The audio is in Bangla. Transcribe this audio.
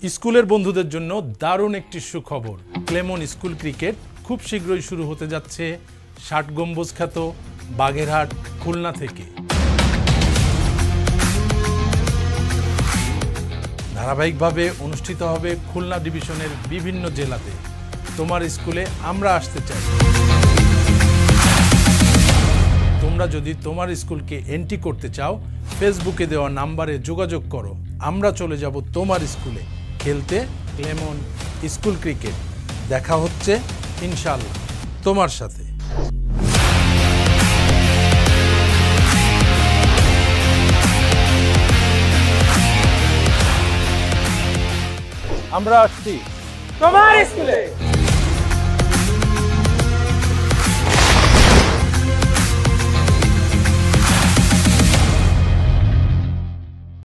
স্কুলের বন্ধুদের জন্য দারুণ একটি সুখবর। ক্লেমন স্কুল ক্রিকেট খুব শীঘ্রই শুরু হতে যাচ্ছে ৬০ গম্বুজ খ্যাত বাগেরহাট খুলনা থেকে। ধারাবাহিকভাবে অনুষ্ঠিত হবে খুলনা ডিভিশনের বিভিন্ন জেলাতে। তোমার স্কুলে আমরা আসতে চাই। তোমরা যদি তোমার স্কুলকে এন্ট্রি করতে চাও, ফেসবুকে দেওয়া নাম্বারে যোগাযোগ করো। আমরা চলে যাব তোমার স্কুলে খেলতে ক্লেমন স্কুল ক্রিকেট। দেখা হচ্ছে ইনশাআল্লাহ তোমার সাথে। আমরা আসছি তোমার স্কুলে।